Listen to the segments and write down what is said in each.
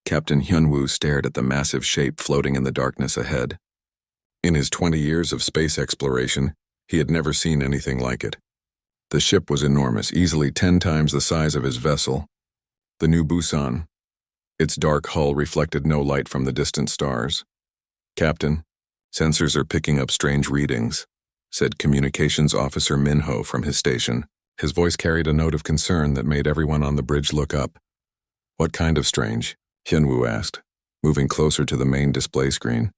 Captain Hyunwoo stared at the massive shape floating in the darkness ahead. In his 20 years of space exploration, he had never seen anything like it. The ship was enormous, easily 10 times the size of his vessel. The new Busan. Its dark hull reflected no light from the distant stars. "Captain, sensors are picking up strange readings," said Communications Officer Minho from his station. His voice carried a note of concern that made everyone on the bridge look up. "What kind of strange?" Hyunwoo asked, moving closer to the main display screen.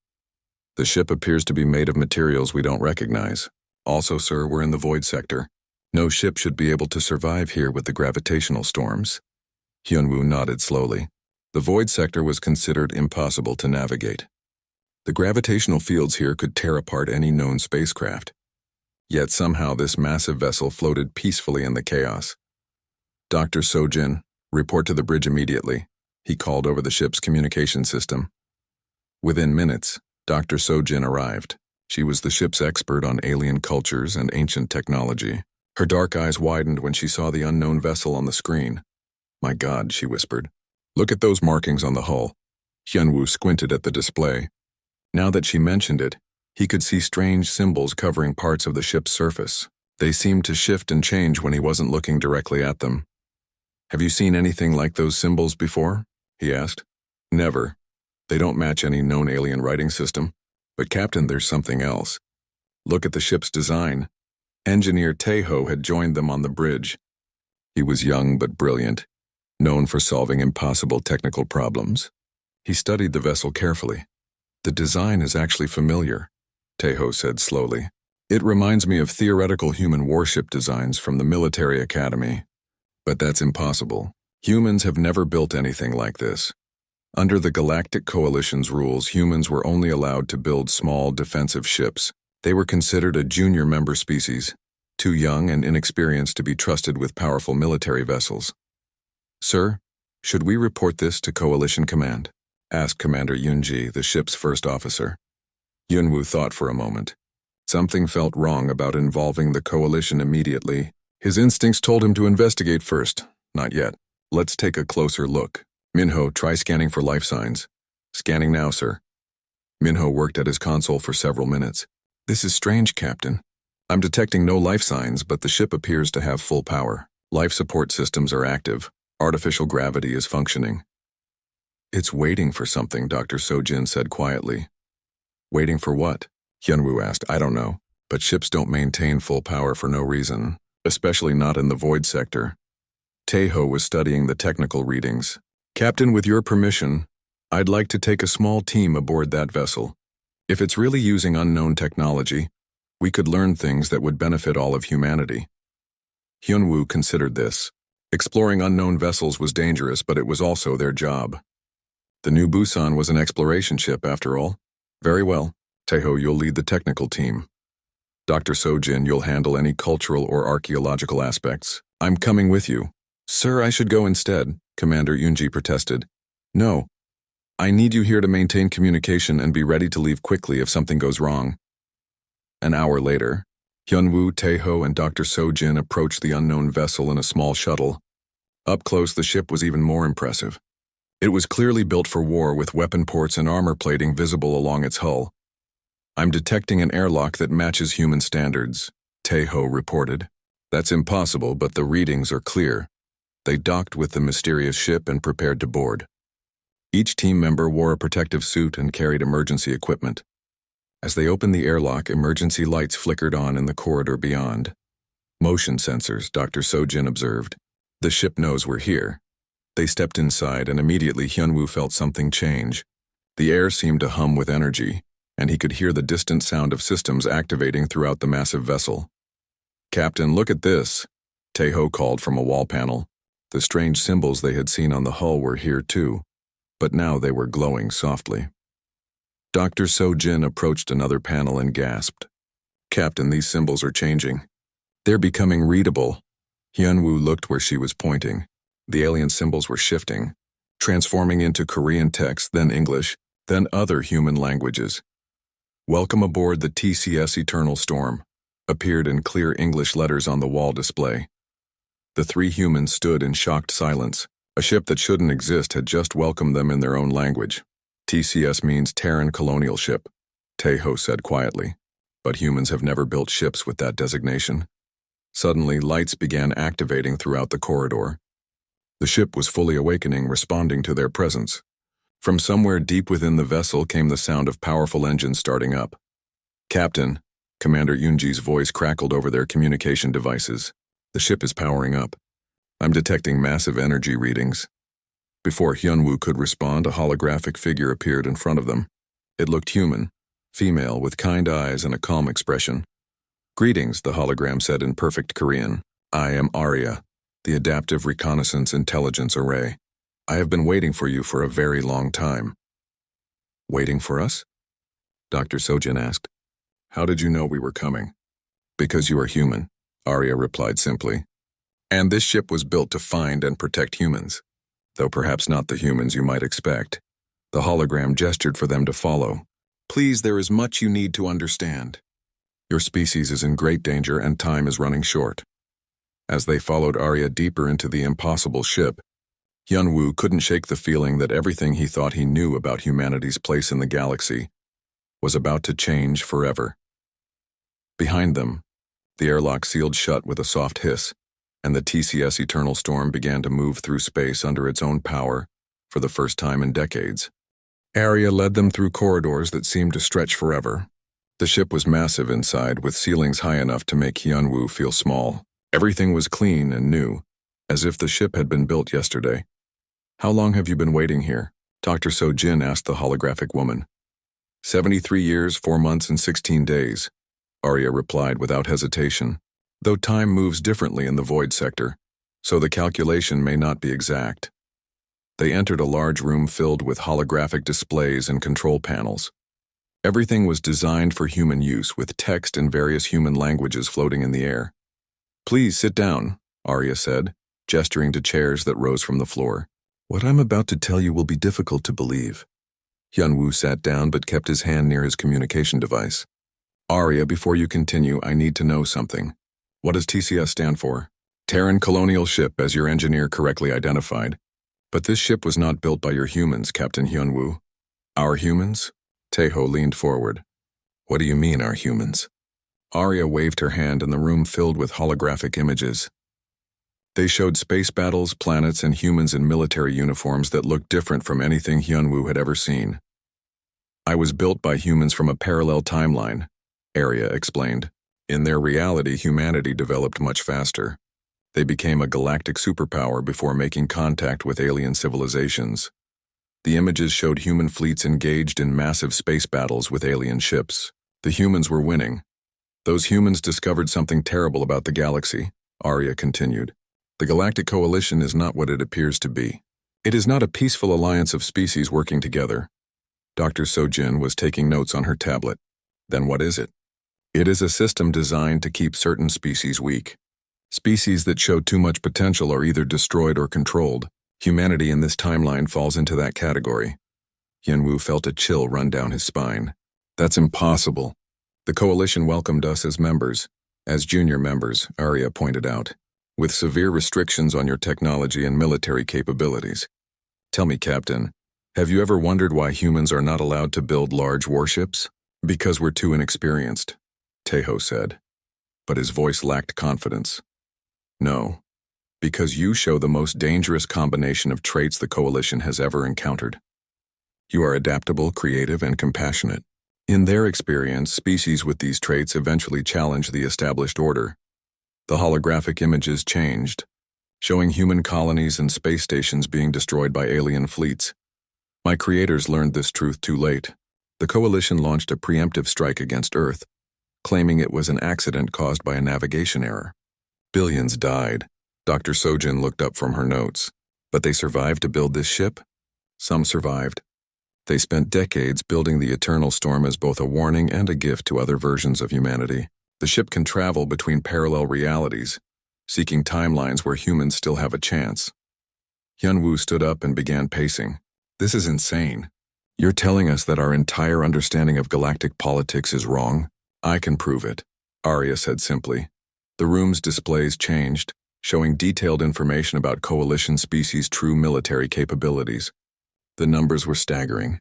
"The ship appears to be made of materials we don't recognize. Also, sir, we're in the void sector. No ship should be able to survive here with the gravitational storms." Hyunwoo nodded slowly. The void sector was considered impossible to navigate. The gravitational fields here could tear apart any known spacecraft. Yet somehow this massive vessel floated peacefully in the chaos. "Dr. Sojin, report to the bridge immediately," he called over the ship's communication system. Within minutes, Dr. Sojin arrived. She was the ship's expert on alien cultures and ancient technology. Her dark eyes widened when she saw the unknown vessel on the screen. "My God," she whispered. "Look at those markings on the hull." Hyunwoo squinted at the display. Now that she mentioned it, he could see strange symbols covering parts of the ship's surface. They seemed to shift and change when he wasn't looking directly at them. "Have you seen anything like those symbols before?" he asked. "Never. They don't match any known alien writing system. But Captain, there's something else. Look at the ship's design." Engineer Taeho had joined them on the bridge. He was young but brilliant, known for solving impossible technical problems. He studied the vessel carefully. "The design is actually familiar," Taeho said slowly. "It reminds me of theoretical human warship designs from the military academy. But that's impossible. Humans have never built anything like this. Under the Galactic Coalition's rules, humans were only allowed to build small defensive ships. They were considered a junior member species, too young and inexperienced to be trusted with powerful military vessels." "Sir, should we report this to Coalition Command?" asked Commander Yoonji, the ship's first officer. Hyunwoo thought for a moment. Something felt wrong about involving the Coalition immediately. His instincts told him to investigate first. Not yet. "Let's take a closer look. Minho, try scanning for life signs." "Scanning now, sir." Minho worked at his console for several minutes. "This is strange, Captain. I'm detecting no life signs, but the ship appears to have full power. Life support systems are active. Artificial gravity is functioning." "It's waiting for something," Dr. Sojin said quietly. "Waiting for what?" Hyunwoo asked. "I don't know. But ships don't maintain full power for no reason, especially not in the void sector." Taeho was studying the technical readings. "Captain, with your permission, I'd like to take a small team aboard that vessel. If it's really using unknown technology, we could learn things that would benefit all of humanity." Hyunwoo considered this. Exploring unknown vessels was dangerous, but it was also their job. The new Busan was an exploration ship, after all. "Very well. Taeho, you'll lead the technical team. Dr. Sojin, you'll handle any cultural or archaeological aspects. I'm coming with you." "Sir, I should go instead," Commander Yoonji protested. "No. I need you here to maintain communication and be ready to leave quickly if something goes wrong." An hour later, Hyunwoo, Taeho, and Dr. Sojin approached the unknown vessel in a small shuttle. Up close, the ship was even more impressive. It was clearly built for war with weapon ports and armor plating visible along its hull. "I'm detecting an airlock that matches human standards," Taeho reported. "That's impossible, but the readings are clear." They docked with the mysterious ship and prepared to board. Each team member wore a protective suit and carried emergency equipment. As they opened the airlock, emergency lights flickered on in the corridor beyond. "Motion sensors," Dr. Sojin observed. "The ship knows we're here." They stepped inside, and immediately Hyunwoo felt something change. The air seemed to hum with energy, and he could hear the distant sound of systems activating throughout the massive vessel. "Captain, look at this," Taeho called from a wall panel. The strange symbols they had seen on the hull were here too, but now they were glowing softly. Dr. Sojin approached another panel and gasped. "Captain, these symbols are changing. They're becoming readable." Hyunwoo looked where she was pointing. The alien symbols were shifting, transforming into Korean text, then English, then other human languages. "Welcome aboard the TCS Eternal Storm," appeared in clear English letters on the wall display. The three humans stood in shocked silence, A ship that shouldn't exist had just welcomed them in their own language. TCS means Terran Colonial Ship, Tejo said quietly. But humans have never built ships with that designation. Suddenly, lights began activating throughout the corridor. The ship was fully awakening, responding to their presence. From somewhere deep within the vessel came the sound of powerful engines starting up. "Captain," Commander Yunji's voice crackled over their communication devices. "The ship is powering up. I'm detecting massive energy readings." Before Hyunwoo could respond, a holographic figure appeared in front of them. It looked human, female with kind eyes and a calm expression. "Greetings," the hologram said in perfect Korean. "I am Arya, the Adaptive Reconnaissance Intelligence Array. I have been waiting for you for a very long time." "Waiting for us?" Dr. Sojin asked. "How did you know we were coming?" "Because you are human," Arya replied simply. "And this ship was built to find and protect humans, though perhaps not the humans you might expect." The hologram gestured for them to follow. "Please, there is much you need to understand. Your species is in great danger and time is running short." As they followed Arya deeper into the impossible ship, Hyunwoo couldn't shake the feeling that everything he thought he knew about humanity's place in the galaxy was about to change forever. Behind them, the airlock sealed shut with a soft hiss, and the TCS Eternal Storm began to move through space under its own power for the first time in decades. Arya led them through corridors that seemed to stretch forever. The ship was massive inside, with ceilings high enough to make Hyunwoo feel small. Everything was clean and new, as if the ship had been built yesterday. "How long have you been waiting here?" Dr. Sojin asked the holographic woman. 73 years, 4 months, and 16 days, Arya replied without hesitation. Though time moves differently in the void sector, so the calculation may not be exact. They entered a large room filled with holographic displays and control panels. Everything was designed for human use, with text in various human languages floating in the air. "Please sit down," Arya said, gesturing to chairs that rose from the floor. "What I'm about to tell you will be difficult to believe." Hyunwoo sat down but kept his hand near his communication device. "Arya, before you continue, I need to know something. What does TCS stand for?" "Terran Colonial Ship," as your engineer correctly identified. "But this ship was not built by your humans, Captain Hyunwoo." "Our humans?" Tejo leaned forward. "What do you mean, our humans?" Arya waved her hand and the room filled with holographic images. They showed space battles, planets, and humans in military uniforms that looked different from anything Hyunwoo had ever seen. "I was built by humans from a parallel timeline," Arya explained. "In their reality, humanity developed much faster. They became a galactic superpower before making contact with alien civilizations. The images showed human fleets engaged in massive space battles with alien ships. The humans were winning. Those humans discovered something terrible about the galaxy," Arya continued. "The Galactic Coalition is not what it appears to be. It is not a peaceful alliance of species working together." Dr. Sojin was taking notes on her tablet. "Then what is it?" "It is a system designed to keep certain species weak. Species that show too much potential are either destroyed or controlled. Humanity in this timeline falls into that category." Hyunwoo felt a chill run down his spine. "That's impossible. The Coalition welcomed us as members, as junior members," Arya pointed out, "with severe restrictions on your technology and military capabilities. Tell me, Captain, have you ever wondered why humans are not allowed to build large warships?" "Because we're too inexperienced," Tejo said, but his voice lacked confidence. "No, because you show the most dangerous combination of traits the Coalition has ever encountered. You are adaptable, creative, and compassionate. In their experience, species with these traits eventually challenge the established order." The holographic images changed, showing human colonies and space stations being destroyed by alien fleets. "My creators learned this truth too late. The Coalition launched a preemptive strike against Earth, claiming it was an accident caused by a navigation error. Billions died." Dr. Sojin looked up from her notes. "But they survived to build this ship?" "Some survived. They spent decades building the Eternal Storm as both a warning and a gift to other versions of humanity. The ship can travel between parallel realities, seeking timelines where humans still have a chance." Hyunwoo stood up and began pacing. "This is insane. You're telling us that our entire understanding of galactic politics is wrong?" "I can prove it," Arya said simply. The room's displays changed, showing detailed information about Coalition species' true military capabilities. The numbers were staggering.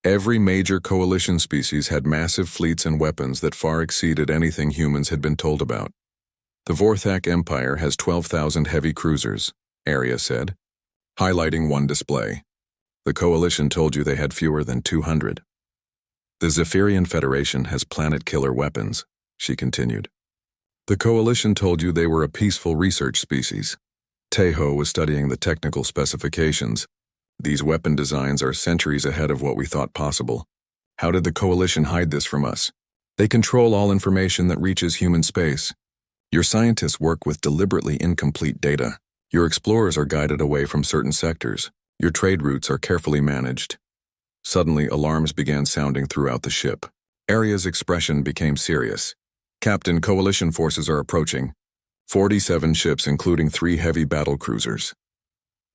Every major Coalition species had massive fleets and weapons that far exceeded anything humans had been told about. The Vorthak Empire has 12,000 heavy cruisers, Arya said, highlighting one display. The Coalition told you they had fewer than 200. The Zephyrian Federation has planet-killer weapons, she continued. The Coalition told you they were a peaceful research species. Teho was studying the technical specifications. These weapon designs are centuries ahead of what we thought possible. How did the Coalition hide this from us? They control all information that reaches human space. Your scientists work with deliberately incomplete data. Your explorers are guided away from certain sectors. Your trade routes are carefully managed. Suddenly, alarms began sounding throughout the ship. Arya's expression became serious. Captain, Coalition forces are approaching. 47 ships, including 3 heavy battle cruisers.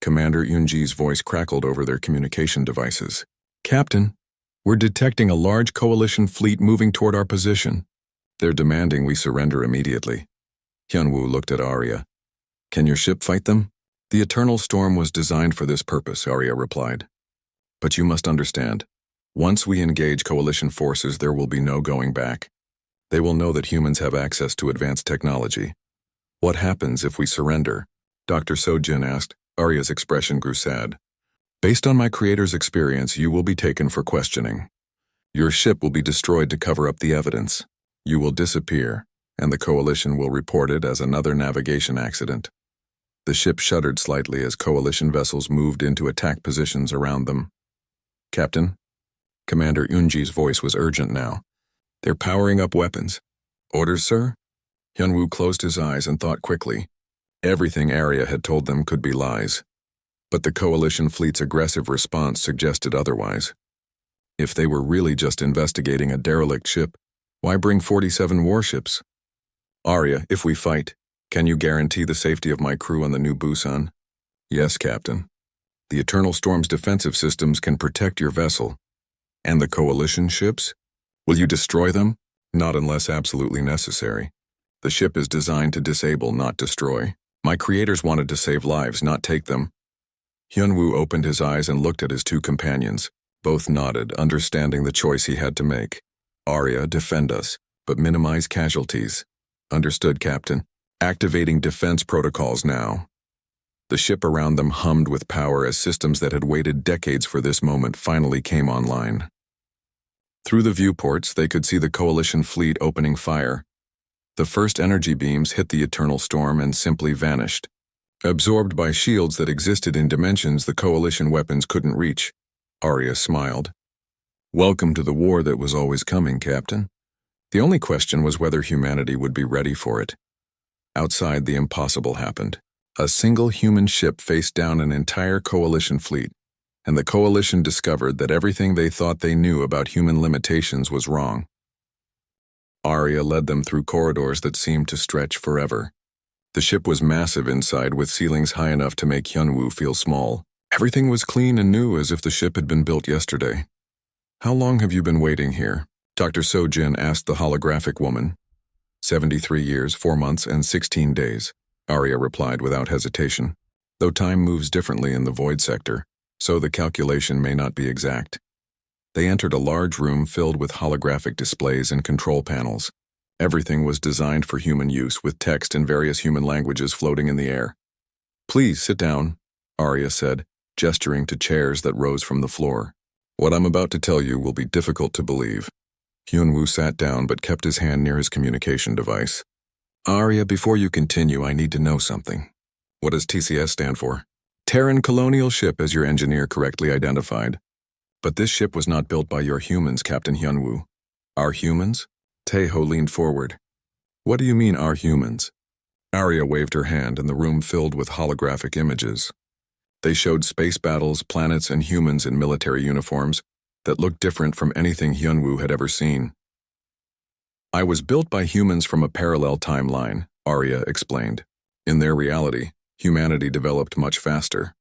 Commander Yunji's voice crackled over their communication devices. Captain, we're detecting a large Coalition fleet moving toward our position. They're demanding we surrender immediately. Hyunwoo looked at Arya. Can your ship fight them? The Eternal Storm was designed for this purpose, Arya replied. But you must understand, once we engage Coalition forces, there will be no going back. They will know that humans have access to advanced technology. What happens if we surrender? Dr. Sojin asked. Arya's expression grew sad. Based on my creator's experience, you will be taken for questioning. Your ship will be destroyed to cover up the evidence. You will disappear, and the Coalition will report it as another navigation accident. The ship shuddered slightly as Coalition vessels moved into attack positions around them. Captain? Commander Yunji's voice was urgent now. They're powering up weapons. Orders, sir? Hyunwoo closed his eyes and thought quickly. Everything Arya had told them could be lies. But the Coalition fleet's aggressive response suggested otherwise. If they were really just investigating a derelict ship, why bring 47 warships? Arya, if we fight, can you guarantee the safety of my crew on the new Busan? Yes, Captain. The Eternal Storm's defensive systems can protect your vessel. And the Coalition ships? Will you destroy them? Not unless absolutely necessary. The ship is designed to disable, not destroy. My creators wanted to save lives, not take them. Hyunwoo opened his eyes and looked at his 2 companions. Both nodded, understanding the choice he had to make. Arya, defend us, but minimize casualties. Understood, Captain. Activating defense protocols now. The ship around them hummed with power as systems that had waited decades for this moment finally came online. Through the viewports, they could see the Coalition fleet opening fire. The first energy beams hit the Eternal Storm and simply vanished. Absorbed by shields that existed in dimensions the Coalition weapons couldn't reach, Arya smiled. Welcome to the war that was always coming, Captain. The only question was whether humanity would be ready for it. Outside, the impossible happened. A single human ship faced down an entire Coalition fleet, and the Coalition discovered that everything they thought they knew about human limitations was wrong. Arya led them through corridors that seemed to stretch forever. The ship was massive inside, with ceilings high enough to make Hyunwoo feel small. Everything was clean and new, as if the ship had been built yesterday. How long have you been waiting here? Dr. Sojin asked the holographic woman. 73 years, 4 months, and 16 days, Arya replied without hesitation. Though time moves differently in the void sector, so the calculation may not be exact. They entered a large room filled with holographic displays and control panels. Everything was designed for human use, with text in various human languages floating in the air. Please sit down, Arya said, gesturing to chairs that rose from the floor. What I'm about to tell you will be difficult to believe. Hyunwoo sat down but kept his hand near his communication device. Arya, before you continue, I need to know something. What does TCS stand for? Terran Colonial Ship, as your engineer correctly identified. But this ship was not built by your humans, Captain Hyunwoo. Our humans? Teho leaned forward. What do you mean, our humans? Arya waved her hand, and the room filled with holographic images. They showed space battles, planets, and humans in military uniforms that looked different from anything Hyunwoo had ever seen. I was built by humans from a parallel timeline, Arya explained. In their reality, humanity developed much faster.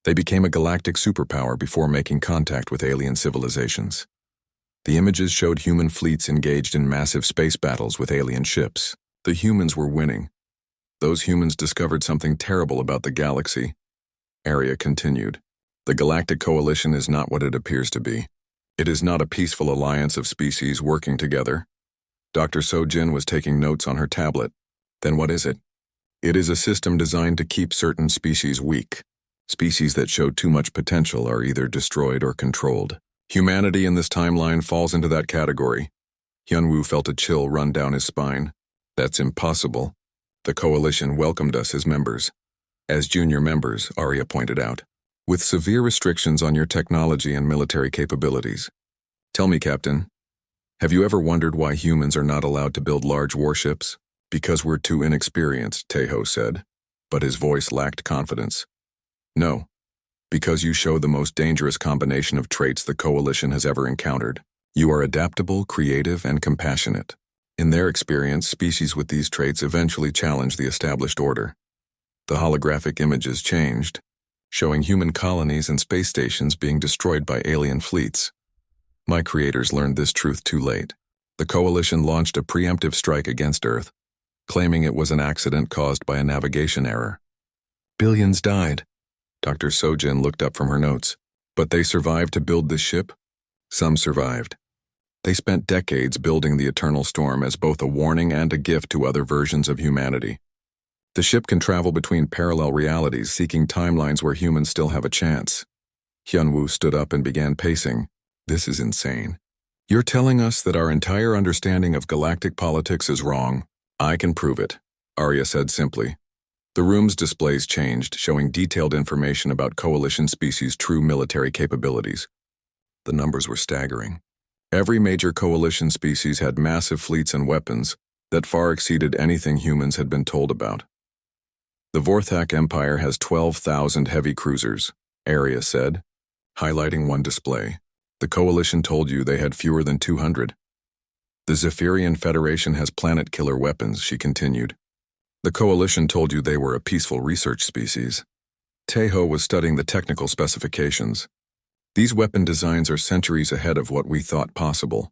They became a galactic superpower before making contact with alien civilizations. The images showed human fleets engaged in massive space battles with alien ships. The humans were winning. Those humans discovered something terrible about the galaxy. Arya continued. The Galactic Coalition is not what it appears to be. It is not a peaceful alliance of species working together. Dr. Sojin was taking notes on her tablet. Then what is it? It is a system designed to keep certain species weak. Species that show too much potential are either destroyed or controlled. Humanity in this timeline falls into that category. Hyunwoo felt a chill run down his spine. That's impossible. The Coalition welcomed us as members. As junior members, Arya pointed out, with severe restrictions on your technology and military capabilities. Tell me, Captain, have you ever wondered why humans are not allowed to build large warships? Because we're too inexperienced, Taeho said, but his voice lacked confidence. No, because you show the most dangerous combination of traits the Coalition has ever encountered. You are adaptable, creative, and compassionate. In their experience, species with these traits eventually challenge the established order. The holographic images changed, showing human colonies and space stations being destroyed by alien fleets. My creators learned this truth too late. The Coalition launched a preemptive strike against Earth, claiming it was an accident caused by a navigation error. Billions died. Dr. Sojin looked up from her notes. But they survived to build this ship? Some survived. They spent decades building the Eternal Storm as both a warning and a gift to other versions of humanity. The ship can travel between parallel realities, seeking timelines where humans still have a chance. Hyunwoo stood up and began pacing. This is insane. You're telling us that our entire understanding of galactic politics is wrong. I can prove it, Arya said simply. The room's displays changed, showing detailed information about Coalition species' true military capabilities. The numbers were staggering. Every major Coalition species had massive fleets and weapons that far exceeded anything humans had been told about. The Vorthak Empire has 12,000 heavy cruisers, Arya said, highlighting one display. The Coalition told you they had fewer than 200. The Zephyrian Federation has planet-killer weapons, she continued. The Coalition told you they were a peaceful research species. Taeho was studying the technical specifications. These weapon designs are centuries ahead of what we thought possible.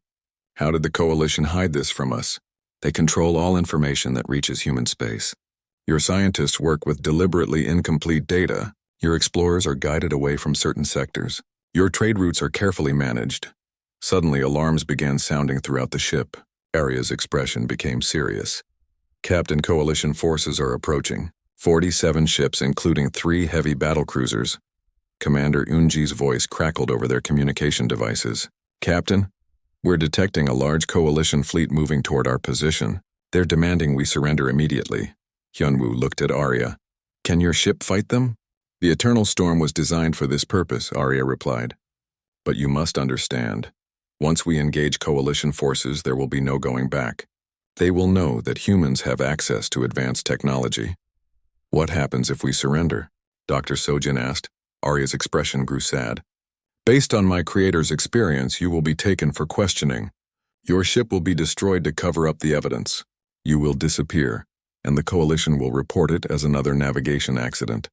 How did the Coalition hide this from us? They control all information that reaches human space. Your scientists work with deliberately incomplete data. Your explorers are guided away from certain sectors. Your trade routes are carefully managed. Suddenly, alarms began sounding throughout the ship. Arya's expression became serious. Captain, Coalition forces are approaching. 47 ships, including 3 heavy battlecruisers. Commander Unji's voice crackled over their communication devices. Captain, we're detecting a large Coalition fleet moving toward our position. They're demanding we surrender immediately. Hyunwoo looked at Arya. Can your ship fight them? The Eternal Storm was designed for this purpose, Arya replied. But you must understand. Once we engage Coalition forces, there will be no going back. They will know that humans have access to advanced technology. What happens if we surrender? Dr. Sojin asked. Arya's expression grew sad. Based on my creator's experience, you will be taken for questioning. Your ship will be destroyed to cover up the evidence. You will disappear, and the Coalition will report it as another navigation accident.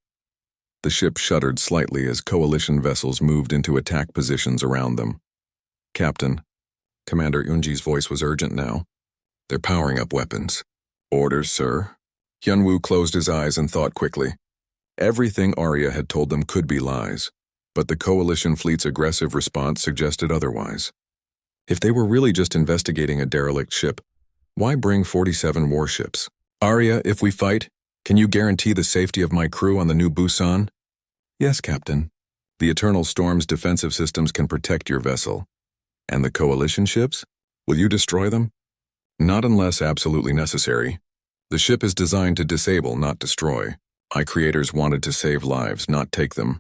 The ship shuddered slightly as Coalition vessels moved into attack positions around them. Captain, Commander Unji's voice was urgent now. They're powering up weapons. Orders, sir. Hyunwoo closed his eyes and thought quickly. Everything Arya had told them could be lies, but the Coalition fleet's aggressive response suggested otherwise. If they were really just investigating a derelict ship, why bring 47 warships? Arya, if we fight, can you guarantee the safety of my crew on the new Busan? Yes, Captain. The Eternal Storm's defensive systems can protect your vessel. And the Coalition ships? Will you destroy them? Not unless absolutely necessary. The ship is designed to disable, not destroy. My creators wanted to save lives, not take them.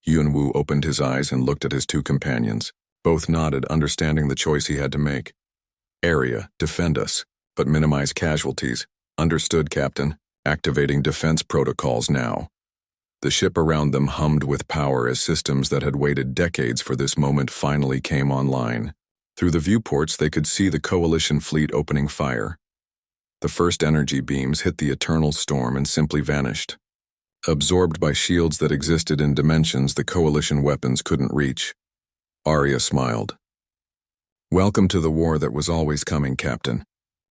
Hyunwoo opened his eyes and looked at his 2 companions. Both nodded, understanding the choice he had to make. Arya, defend us, but minimize casualties. Understood, Captain. Activating defense protocols now. The ship around them hummed with power as systems that had waited decades for this moment finally came online. Through the viewports, they could see the Coalition fleet opening fire. The first energy beams hit the Eternal Storm and simply vanished. Absorbed by shields that existed in dimensions the Coalition weapons couldn't reach. Arya smiled. Welcome to the war that was always coming, Captain.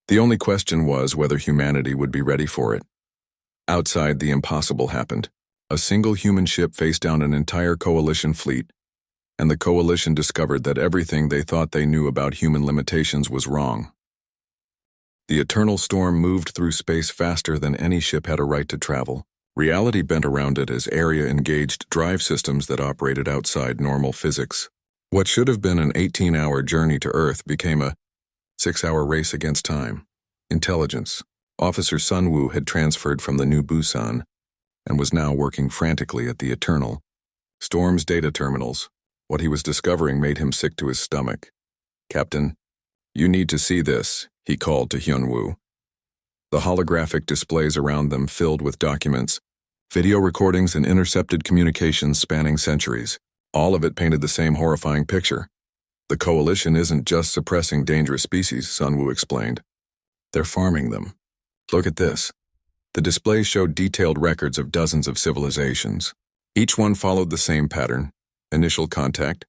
The only question was whether humanity would be ready for it. Outside, the impossible happened. A single human ship faced down an entire coalition fleet, and the coalition discovered that everything they thought they knew about human limitations was wrong. The eternal storm moved through space faster than any ship had a right to travel. Reality bent around it as Area engaged drive systems that operated outside normal physics. What should have been an 18-hour journey to Earth became a 6-hour race against time. Intelligence. Officer Sun Woo had transferred from the New Busan and was now working frantically at the Eternal Storm's data terminals. What he was discovering made him sick to his stomach. "Captain, you need to see this," he called to Hyun Woo. The holographic displays around them filled with documents, video recordings, and intercepted communications spanning centuries. All of it painted the same horrifying picture. "The Coalition isn't just suppressing dangerous species," Sun Woo explained. "They're farming them. Look at this." The displays showed detailed records of dozens of civilizations. Each one followed the same pattern: initial contact,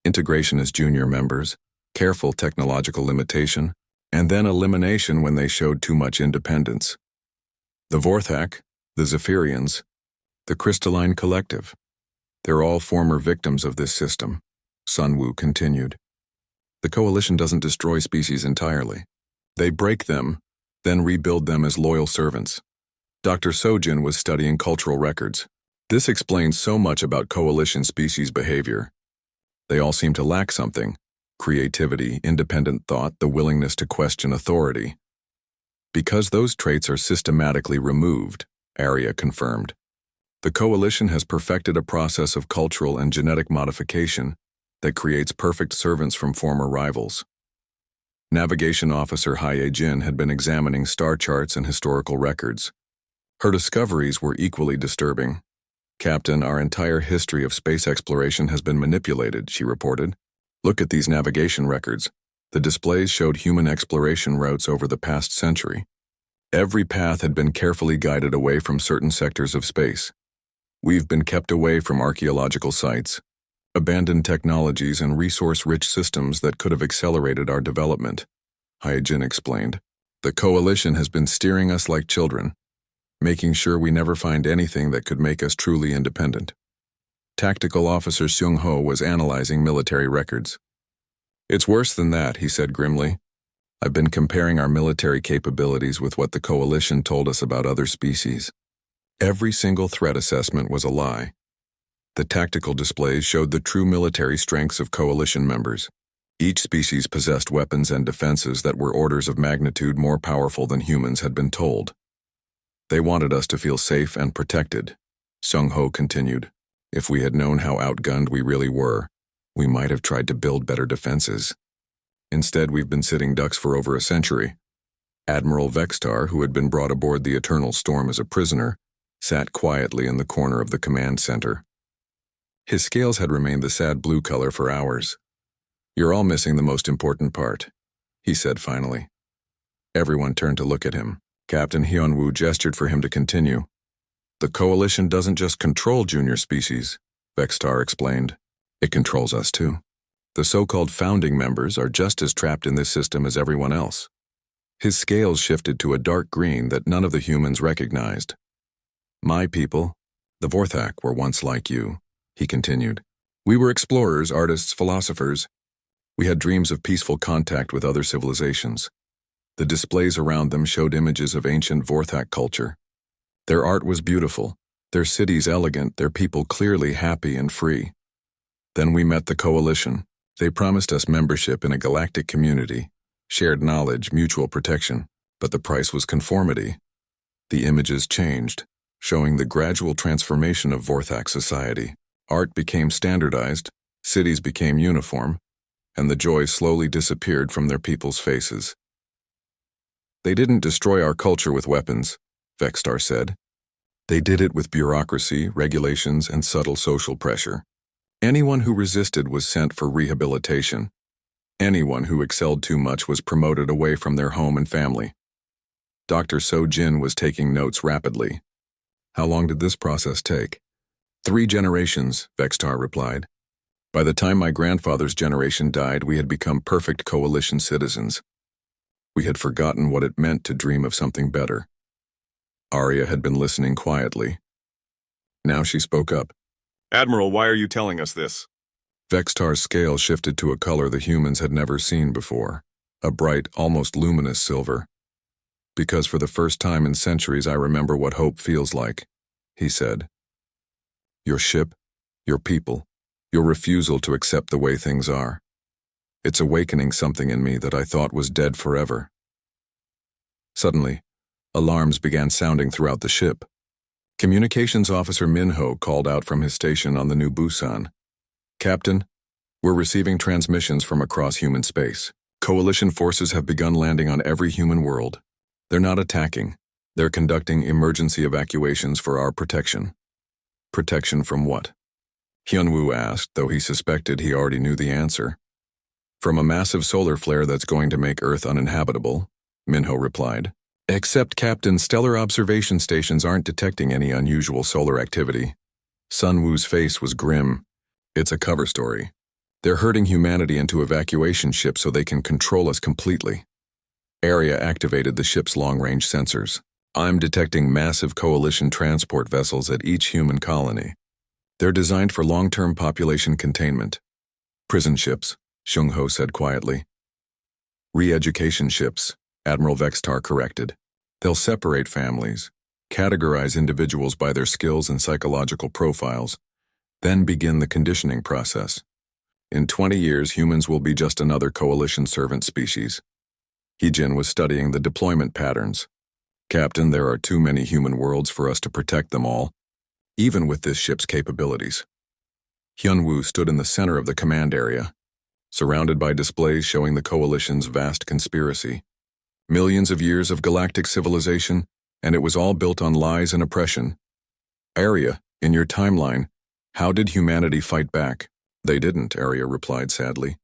integration as junior members, careful technological limitation, and then elimination when they showed too much independence. The Vorthak, the Zephyrians, the Crystalline Collective. They're all former victims of this system, Sun Woo continued. The Coalition doesn't destroy species entirely. They break them, then rebuild them as loyal servants. Dr. Sojin was studying cultural records. This explains so much about Coalition species behavior. They all seem to lack something: creativity, independent thought, the willingness to question authority. Because those traits are systematically removed, Arya confirmed. The Coalition has perfected a process of cultural and genetic modification that creates perfect servants from former rivals. Navigation Officer Haye Jin had been examining star charts and historical records. Her discoveries were equally disturbing. "Captain, our entire history of space exploration has been manipulated," she reported. "Look at these navigation records." The displays showed human exploration routes over the past century. Every path had been carefully guided away from certain sectors of space. We've been kept away from archaeological sites, abandoned technologies, and resource-rich systems that could have accelerated our development, Hyojin explained. "The Coalition has been steering us like children, making sure we never find anything that could make us truly independent." Tactical Officer Seung Ho was analyzing military records. "It's worse than that," he said grimly. "I've been comparing our military capabilities with what the Coalition told us about other species. Every single threat assessment was a lie. The tactical displays showed the true military strengths of Coalition members. Each species possessed weapons and defenses that were orders of magnitude more powerful than humans had been told. They wanted us to feel safe and protected," Seung Ho continued. "If we had known how outgunned we really were, we might have tried to build better defenses. Instead, we've been sitting ducks for over a century." Admiral Vextar, who had been brought aboard the Eternal Storm as a prisoner, sat quietly in the corner of the command center. His scales had remained the sad blue color for hours. "You're all missing the most important part," he said finally. Everyone turned to look at him. Captain Hyun Woo gestured for him to continue. "The Coalition doesn't just control junior species," Vextar explained. "It controls us too. The so-called founding members are just as trapped in this system as everyone else." His scales shifted to a dark green that none of the humans recognized. "My people, the Vorthak, were once like you," he continued. "We were explorers, artists, philosophers. We had dreams of peaceful contact with other civilizations." The displays around them showed images of ancient Vorthak culture. Their art was beautiful, their cities elegant, their people clearly happy and free. Then we met the Coalition. They promised us membership in a galactic community, shared knowledge, mutual protection, but the price was conformity. The images changed, showing the gradual transformation of Vorthak society. Art became standardized, cities became uniform, and the joy slowly disappeared from their people's faces. "They didn't destroy our culture with weapons," Vextar said. "They did it with bureaucracy, regulations, and subtle social pressure. Anyone who resisted was sent for rehabilitation. Anyone who excelled too much was promoted away from their home and family." Dr. Sojin was taking notes rapidly. "How long did this process take?" 3 generations, Vextar replied. "By the time my grandfather's generation died, we had become perfect Coalition citizens. We had forgotten what it meant to dream of something better." Arya had been listening quietly. Now she spoke up. Admiral, why are you telling us this? Vextar's scale shifted to a color the humans had never seen before, a bright, almost luminous silver. Because for the first time in centuries I remember what hope feels like, he said. Your ship, your people, your refusal to accept the way things are. It's awakening something in me that I thought was dead forever. Suddenly, alarms began sounding throughout the ship. Communications Officer Minho called out from his station on the new Busan. Captain, we're receiving transmissions from across human space. Coalition forces have begun landing on every human world. They're not attacking. They're conducting emergency evacuations for our protection. Protection from what? Hyunwoo asked, though he suspected he already knew the answer. From a massive solar flare that's going to make Earth uninhabitable, Minho replied. Except, Captain, stellar observation stations aren't detecting any unusual solar activity. Sunwoo's face was grim. It's a cover story. They're herding humanity into evacuation ships so they can control us completely. Arya activated the ship's long-range sensors. I'm detecting massive coalition transport vessels at each human colony. They're designed for long-term population containment. Prison ships, Xiongho said quietly. Re-education ships, Admiral Vextar corrected. They'll separate families, categorize individuals by their skills and psychological profiles, then begin the conditioning process. In 20 years, humans will be just another coalition servant species. Heejin was studying the deployment patterns. Captain, there are too many human worlds for us to protect them all, even with this ship's capabilities. Hyunwoo stood in the center of the command area, surrounded by displays showing the coalition's vast conspiracy. Millions of years of galactic civilization, and it was all built on lies and oppression. Arya, in your timeline, how did humanity fight back? They didn't, Arya replied sadly.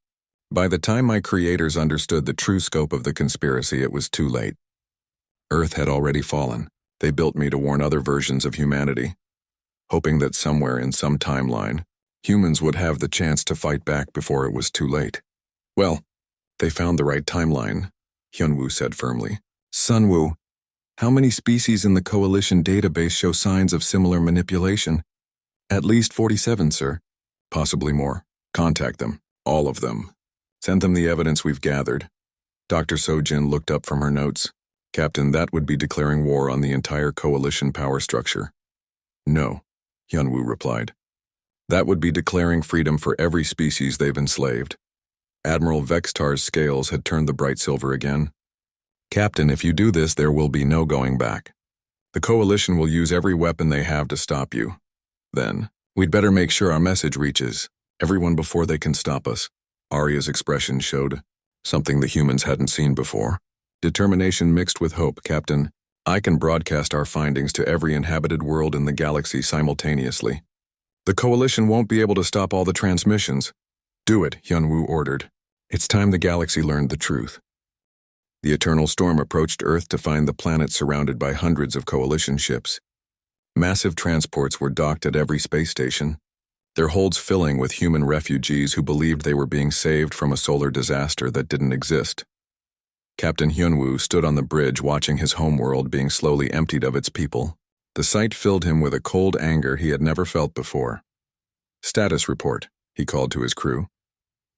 By the time my creators understood the true scope of the conspiracy, it was too late. Earth had already fallen. They built me to warn other versions of humanity, hoping that somewhere in some timeline, humans would have the chance to fight back before it was too late. Well, they found the right timeline, Hyunwoo said firmly. Sunwoo, how many species in the Coalition database show signs of similar manipulation? At least 47, sir. Possibly more. Contact them. All of them. Send them the evidence we've gathered. Dr. Sojin looked up from her notes. Captain, that would be declaring war on the entire Coalition power structure. No, Hyunwoo replied. That would be declaring freedom for every species they've enslaved. Admiral Vextar's scales had turned the bright silver again. Captain, if you do this, there will be no going back. The Coalition will use every weapon they have to stop you. Then, we'd better make sure our message reaches everyone before they can stop us. Arya's expression showed something the humans hadn't seen before. Determination mixed with hope, Captain. I can broadcast our findings to every inhabited world in the galaxy simultaneously. The Coalition won't be able to stop all the transmissions. Do it, Hyunwoo ordered. It's time the galaxy learned the truth. The Eternal Storm approached Earth to find the planet surrounded by hundreds of Coalition ships. Massive transports were docked at every space station, their holds filling with human refugees who believed they were being saved from a solar disaster that didn't exist. Captain Hyunwoo stood on the bridge watching his homeworld being slowly emptied of its people. The sight filled him with a cold anger he had never felt before. Status report, he called to his crew.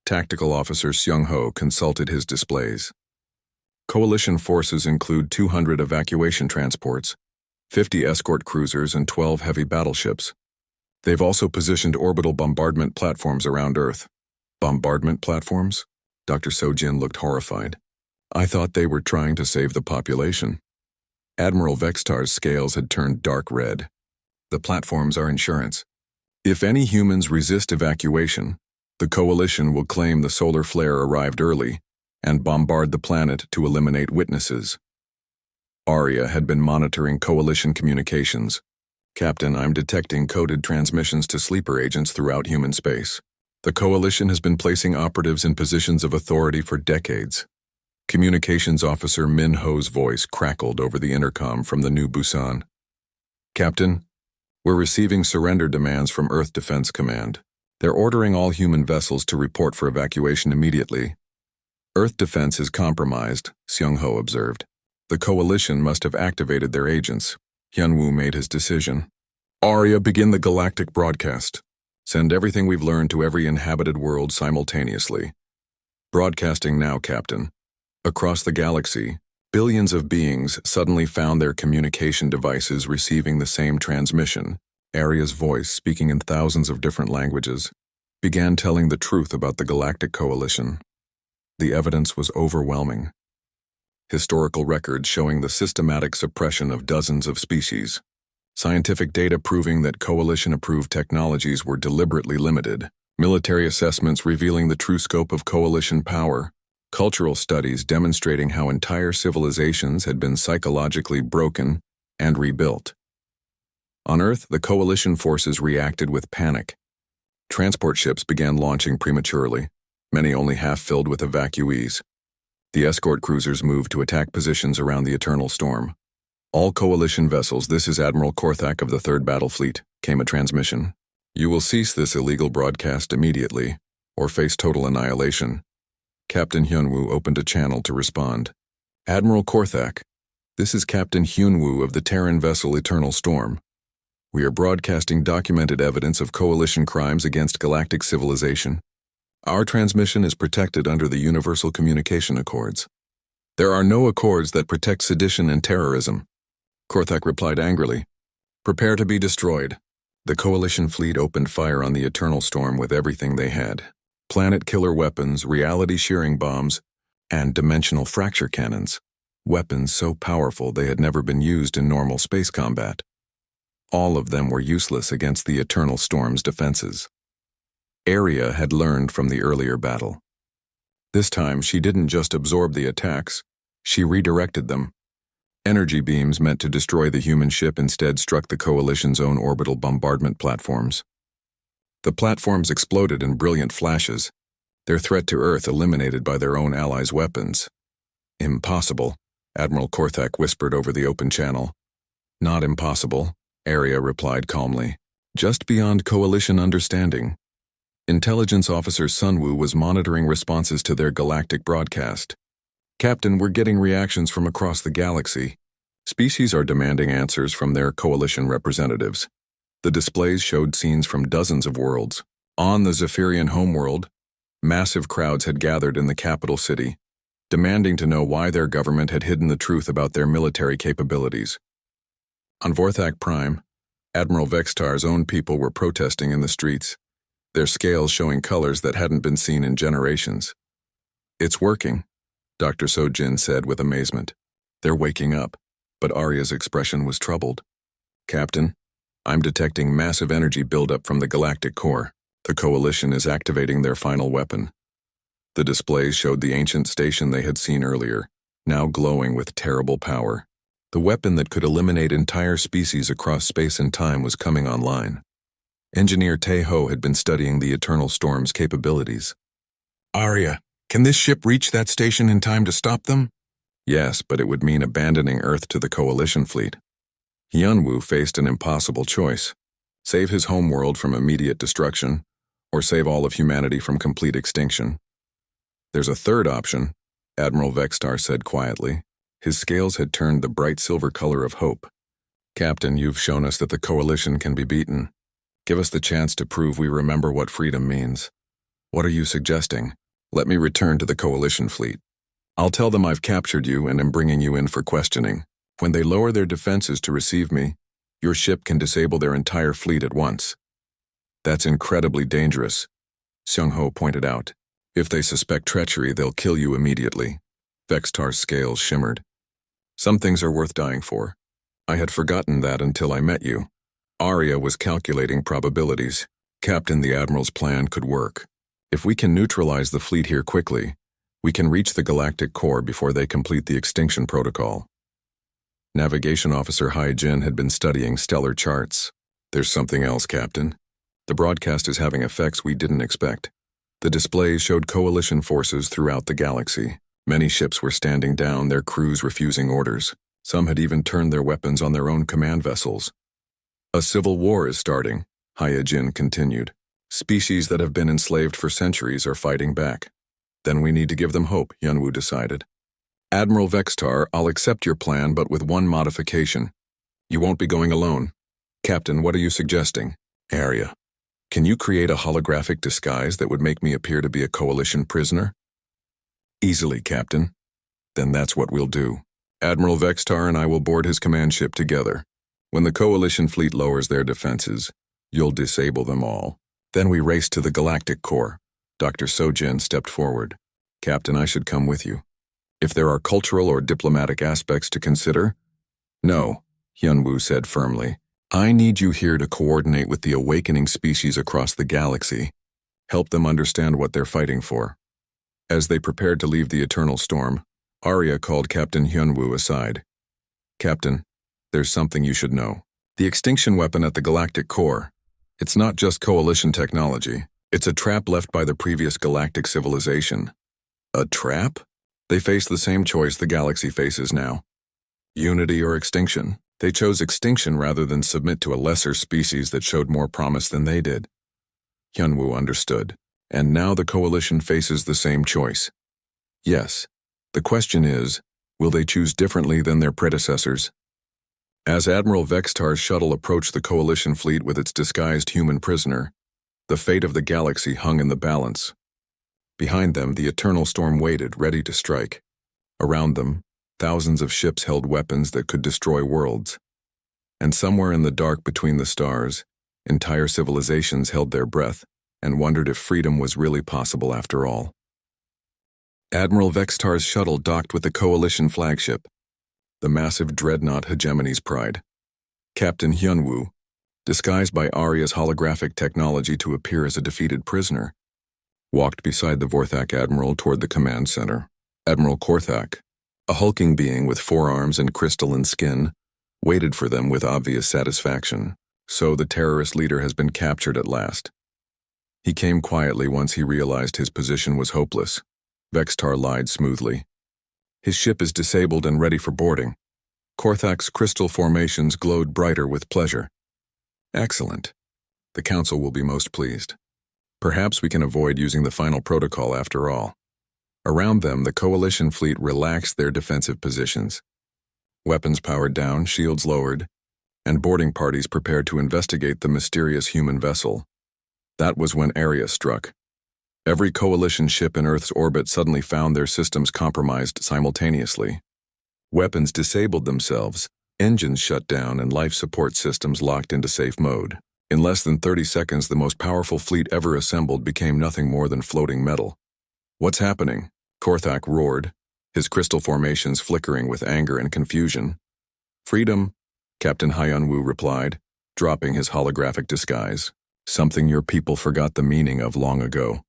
Tactical Officer Seung-ho consulted his displays. Coalition forces include 200 evacuation transports, 50 escort cruisers, and 12 heavy battleships. They've also positioned orbital bombardment platforms around Earth. Bombardment platforms? Dr. Sojin looked horrified. I thought they were trying to save the population. Admiral Vextar's scales had turned dark red. The platforms are insurance. If any humans resist evacuation, the Coalition will claim the solar flare arrived early and bombard the planet to eliminate witnesses. Arya had been monitoring Coalition communications. Captain, I'm detecting coded transmissions to sleeper agents throughout human space. The Coalition has been placing operatives in positions of authority for decades. Communications Officer Min Ho's voice crackled over the intercom from the new Busan. Captain, we're receiving surrender demands from Earth Defense Command. They're ordering all human vessels to report for evacuation immediately. Earth defense is compromised, Seung-ho observed. The Coalition must have activated their agents. Hyunwoo made his decision. Arya, begin the galactic broadcast. Send everything we've learned to every inhabited world simultaneously. Broadcasting now, Captain. Across the galaxy, billions of beings suddenly found their communication devices receiving the same transmission. Arya's voice, speaking in thousands of different languages, began telling the truth about the Galactic Coalition. The evidence was overwhelming. Historical records showing the systematic suppression of dozens of species. Scientific data proving that Coalition-approved technologies were deliberately limited. Military assessments revealing the true scope of Coalition power. Cultural studies demonstrating how entire civilizations had been psychologically broken and rebuilt. On Earth, the Coalition forces reacted with panic. Transport ships began launching prematurely, many only half filled with evacuees. The escort cruisers moved to attack positions around the Eternal Storm. All Coalition vessels, this is Admiral Korthak of the 3rd Battle Fleet, came a transmission. You will cease this illegal broadcast immediately, or face total annihilation. Captain Hyunwoo opened a channel to respond. Admiral Korthak, this is Captain Hyunwoo of the Terran vessel Eternal Storm. We are broadcasting documented evidence of Coalition crimes against galactic civilization. Our transmission is protected under the Universal Communication Accords. There are no accords that protect sedition and terrorism. Korthak replied angrily. Prepare to be destroyed. The Coalition fleet opened fire on the Eternal Storm with everything they had. Planet-killer weapons, reality-shearing bombs, and dimensional fracture cannons. Weapons so powerful they had never been used in normal space combat. All of them were useless against the Eternal Storm's defenses. Arya had learned from the earlier battle. This time, she didn't just absorb the attacks, she redirected them. Energy beams meant to destroy the human ship instead struck the Coalition's own orbital bombardment platforms. The platforms exploded in brilliant flashes, their threat to Earth eliminated by their own allies' weapons. Impossible, Admiral Korthak whispered over the open channel. Not impossible, Arya replied calmly. Just beyond Coalition understanding. Intelligence Officer Sunwoo was monitoring responses to their galactic broadcast. Captain, we're getting reactions from across the galaxy. Species are demanding answers from their Coalition representatives. The displays showed scenes from dozens of worlds. On the Zephyrian homeworld, massive crowds had gathered in the capital city, demanding to know why their government had hidden the truth about their military capabilities. On Vorthak Prime, Admiral Vextar's own people were protesting in the streets, their scales showing colors that hadn't been seen in generations. It's working, Dr. Sojin said with amazement. They're waking up, but Arya's expression was troubled. Captain, I'm detecting massive energy buildup from the galactic core. The Coalition is activating their final weapon. The displays showed the ancient station they had seen earlier, now glowing with terrible power. The weapon that could eliminate entire species across space and time was coming online. Engineer Tae-ho had been studying the Eternal Storm's capabilities. Arya, can this ship reach that station in time to stop them? Yes, but it would mean abandoning Earth to the Coalition fleet. Hyunwoo faced an impossible choice. Save his homeworld from immediate destruction, or save all of humanity from complete extinction. There's a third option, Admiral Vextar said quietly. His scales had turned the bright silver color of hope. Captain, you've shown us that the Coalition can be beaten. Give us the chance to prove we remember what freedom means. What are you suggesting? Let me return to the Coalition fleet. I'll tell them I've captured you and am bringing you in for questioning. When they lower their defenses to receive me, your ship can disable their entire fleet at once. That's incredibly dangerous, Seung-ho pointed out. If they suspect treachery, they'll kill you immediately. Vextar's scales shimmered. Some things are worth dying for. I had forgotten that until I met you. Arya was calculating probabilities. Captain, the Admiral's plan could work. If we can neutralize the fleet here quickly, we can reach the galactic core before they complete the extinction protocol. Navigation Officer Hai-Jin had been studying stellar charts. There's something else, Captain. The broadcast is having effects we didn't expect. The displays showed Coalition forces throughout the galaxy. Many ships were standing down, their crews refusing orders. Some had even turned their weapons on their own command vessels. A civil war is starting, Hai-Jin continued. Species that have been enslaved for centuries are fighting back. Then we need to give them hope, Hyunwoo decided. Admiral Vextar, I'll accept your plan, but with one modification. You won't be going alone. Captain, what are you suggesting? Arya, can you create a holographic disguise that would make me appear to be a Coalition prisoner? Easily, Captain. Then that's what we'll do. Admiral Vextar and I will board his command ship together. When the Coalition fleet lowers their defenses, you'll disable them all. Then we race to the Galactic core. Dr. Sojin stepped forward. Captain, I should come with you. If there are cultural or diplomatic aspects to consider? No, Hyunwoo said firmly. I need you here to coordinate with the awakening species across the galaxy. Help them understand what they're fighting for. As they prepared to leave the Eternal Storm, Arya called Captain Hyunwoo aside. Captain, there's something you should know. The extinction weapon at the Galactic core. It's not just Coalition technology. It's a trap left by the previous galactic civilization. A trap? They face the same choice the galaxy faces now. Unity or extinction. They chose extinction rather than submit to a lesser species that showed more promise than they did. Hyunwoo understood, and now the Coalition faces the same choice. Yes, the question is, will they choose differently than their predecessors? As Admiral Vextar's shuttle approached the Coalition fleet with its disguised human prisoner, the fate of the galaxy hung in the balance. Behind them, the Eternal Storm waited, ready to strike. Around them, thousands of ships held weapons that could destroy worlds. And somewhere in the dark between the stars, entire civilizations held their breath and wondered if freedom was really possible after all. Admiral Vextar's shuttle docked with the Coalition flagship, the massive dreadnought Hegemony's pride. Captain Hyunwoo, disguised by Arya's holographic technology to appear as a defeated prisoner, walked beside the Vorthak Admiral toward the command center. Admiral Korthak, a hulking being with forearms and crystalline skin, waited for them with obvious satisfaction. So the terrorist leader has been captured at last. He came quietly once he realized his position was hopeless. Vextar lied smoothly. His ship is disabled and ready for boarding. Korthak's crystal formations glowed brighter with pleasure. Excellent. The Council will be most pleased. Perhaps we can avoid using the final protocol after all. Around them, the Coalition fleet relaxed their defensive positions. Weapons powered down, shields lowered, and boarding parties prepared to investigate the mysterious human vessel. That was when Arya struck. Every Coalition ship in Earth's orbit suddenly found their systems compromised simultaneously. Weapons disabled themselves, engines shut down, and life support systems locked into safe mode. In less than 30 seconds, the most powerful fleet ever assembled became nothing more than floating metal. What's happening? Korthak roared, his crystal formations flickering with anger and confusion. Freedom, Captain Hyunwoo replied, dropping his holographic disguise. Something your people forgot the meaning of long ago.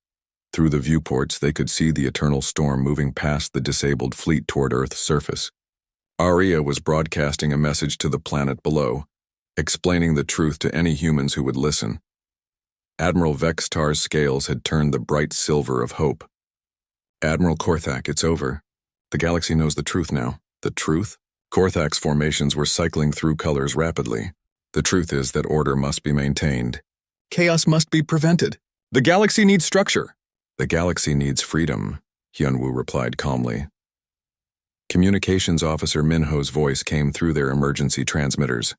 Through the viewports, they could see the Eternal Storm moving past the disabled fleet toward Earth's surface. Arya was broadcasting a message to the planet below, explaining the truth to any humans who would listen. Admiral Vextar's scales had turned the bright silver of hope. Admiral Korthak, it's over. The galaxy knows the truth now. The truth? Korthak's formations were cycling through colors rapidly. The truth is that order must be maintained. Chaos must be prevented. The galaxy needs structure. The galaxy needs freedom, Hyunwoo replied calmly. Communications Officer Minho's voice came through their emergency transmitters.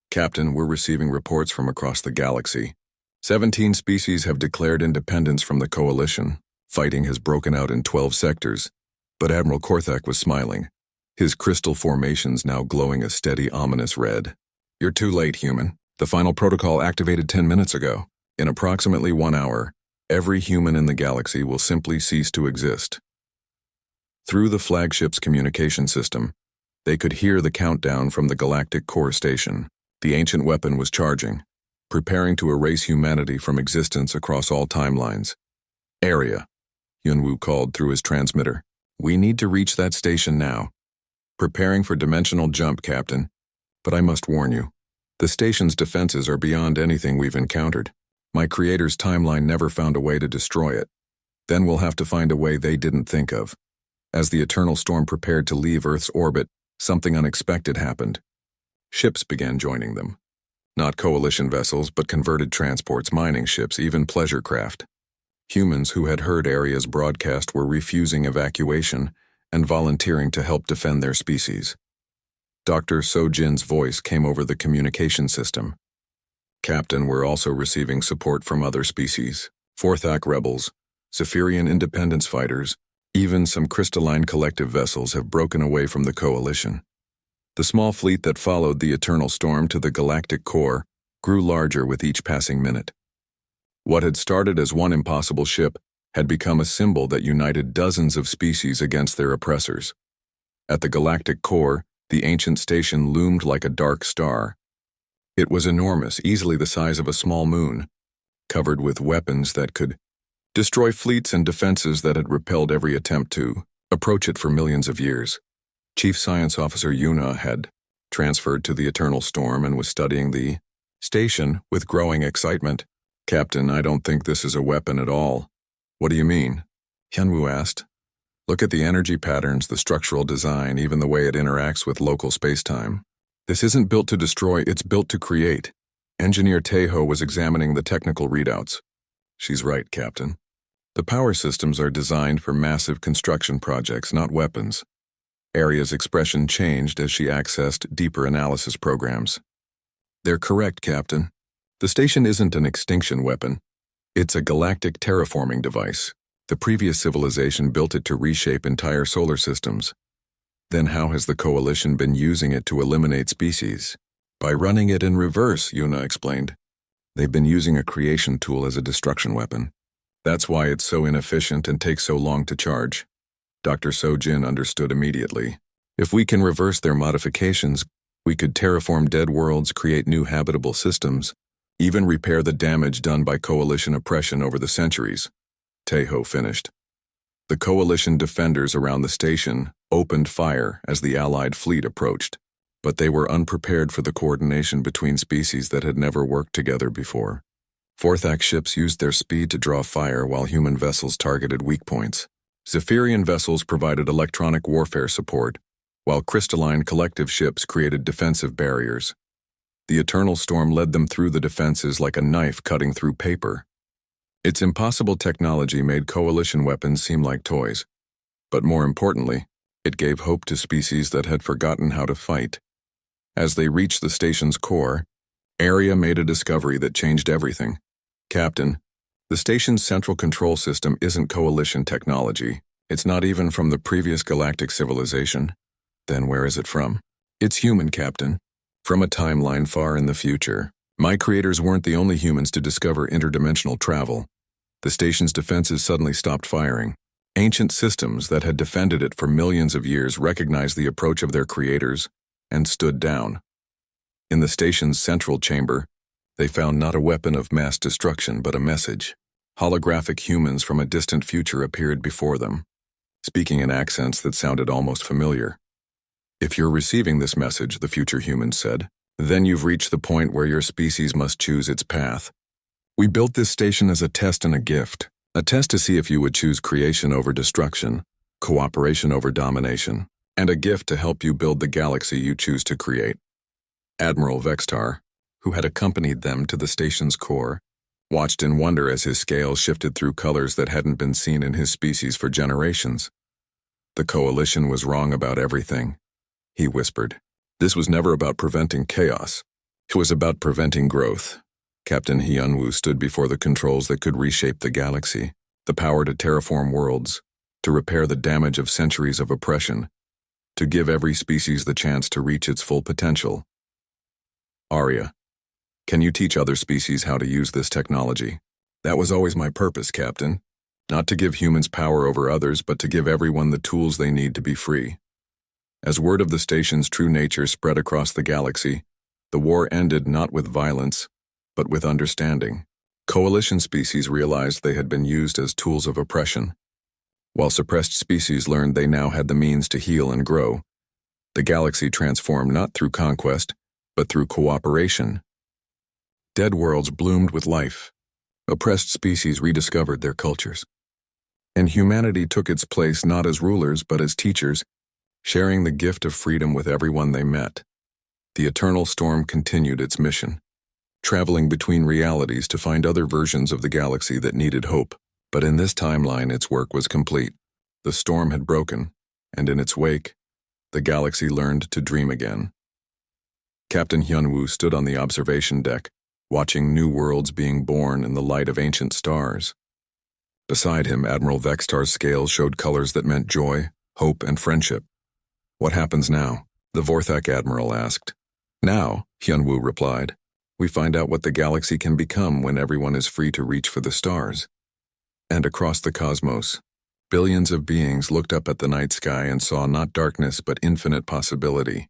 Captain, we're receiving reports from across the galaxy. 17 species have declared independence from the Coalition. Fighting has broken out in 12 sectors. But Admiral Korthak was smiling, his crystal formations now glowing a steady, ominous red. You're too late, human. The final protocol activated 10 minutes ago. In approximately 1 hour, every human in the galaxy will simply cease to exist. Through the flagship's communication system, they could hear the countdown from the Galactic core station. The ancient weapon was charging, preparing to erase humanity from existence across all timelines. Area, Hyunwoo called through his transmitter. We need to reach that station now. Preparing for dimensional jump, Captain. But I must warn you, the station's defenses are beyond anything we've encountered. My creator's timeline never found a way to destroy it. Then we'll have to find a way they didn't think of. As the Eternal Storm prepared to leave Earth's orbit, something unexpected happened. Ships began joining them. Not Coalition vessels, but converted transports, mining ships, even pleasure craft. Humans who had heard Arya's broadcast were refusing evacuation and volunteering to help defend their species. Dr. Sojin's voice came over the communication system. Captain, we're also receiving support from other species. Forthak rebels, Zephyrian independence fighters, even some crystalline collective vessels have broken away from the coalition. The small fleet that followed the eternal storm to the galactic core grew larger with each passing minute. What had started as one impossible ship had become a symbol that united dozens of species against their oppressors. At the galactic core, the ancient station loomed like a dark star. It was enormous, easily the size of a small moon, covered with weapons that could destroy fleets and defenses that had repelled every attempt to approach it for millions of years. Chief Science Officer Yuna had transferred to the Eternal Storm and was studying the station with growing excitement. Captain, I don't think this is a weapon at all. What do you mean? Hyunwoo asked. Look at the energy patterns, the structural design, even the way it interacts with local spacetime. This isn't built to destroy, it's built to create. Engineer Taeho was examining the technical readouts. She's right, Captain. The power systems are designed for massive construction projects, not weapons. Aria's expression changed as she accessed deeper analysis programs. They're correct, Captain. The station isn't an extinction weapon. It's a galactic terraforming device. The previous civilization built it to reshape entire solar systems. Then how has the Coalition been using it to eliminate species? By running it in reverse, Yuna explained. They've been using a creation tool as a destruction weapon. That's why it's so inefficient and takes so long to charge. Dr. Sojin understood immediately. If we can reverse their modifications, we could terraform dead worlds, create new habitable systems, even repair the damage done by Coalition oppression over the centuries. Taeho finished. The Coalition defenders around the station opened fire as the Allied fleet approached, but they were unprepared for the coordination between species that had never worked together before. Forthak ships used their speed to draw fire while human vessels targeted weak points. Zephyrian vessels provided electronic warfare support, while crystalline collective ships created defensive barriers. The Eternal Storm led them through the defenses like a knife cutting through paper. Its impossible technology made Coalition weapons seem like toys. But more importantly, it gave hope to species that had forgotten how to fight. As they reached the station's core, Aria made a discovery that changed everything. Captain, the station's central control system isn't Coalition technology. It's not even from the previous galactic civilization. Then where is it from? It's human, Captain. From a timeline far in the future. My creators weren't the only humans to discover interdimensional travel. The station's defenses suddenly stopped firing. Ancient systems that had defended it for millions of years recognized the approach of their creators and stood down. In the station's central chamber, they found not a weapon of mass destruction but a message. Holographic humans from a distant future appeared before them, speaking in accents that sounded almost familiar. If you're receiving this message, the future humans said, then you've reached the point where your species must choose its path. We built this station as a test and a gift. A test to see if you would choose creation over destruction, cooperation over domination, and a gift to help you build the galaxy you choose to create. Admiral Vextar, who had accompanied them to the station's core, watched in wonder as his scales shifted through colors that hadn't been seen in his species for generations. The Coalition was wrong about everything, he whispered. This was never about preventing chaos. It was about preventing growth. Captain Hyunwoo stood before the controls that could reshape the galaxy, the power to terraform worlds, to repair the damage of centuries of oppression, to give every species the chance to reach its full potential. Arya, can you teach other species how to use this technology? That was always my purpose, Captain. Not to give humans power over others, but to give everyone the tools they need to be free. As word of the station's true nature spread across the galaxy, the war ended not with violence, but with understanding. Coalition species realized they had been used as tools of oppression, while suppressed species learned they now had the means to heal and grow. The galaxy transformed not through conquest, but through cooperation. Dead worlds bloomed with life. Oppressed species rediscovered their cultures. And humanity took its place not as rulers, but as teachers, sharing the gift of freedom with everyone they met. The Eternal Storm continued its mission, traveling between realities to find other versions of the galaxy that needed hope. But in this timeline, its work was complete. The storm had broken, and in its wake, The galaxy learned to dream again. Captain Hyunwoo stood on the observation deck, watching new worlds being born in the light of ancient stars. Beside him, Admiral Vextar's scales showed colors that meant joy, hope, and friendship. "What happens now?" the Vorthak Admiral asked. "Now," Hyunwoo replied, "we find out what the galaxy can become when everyone is free to reach for the stars." And across the cosmos, billions of beings looked up at the night sky and saw not darkness but infinite possibility.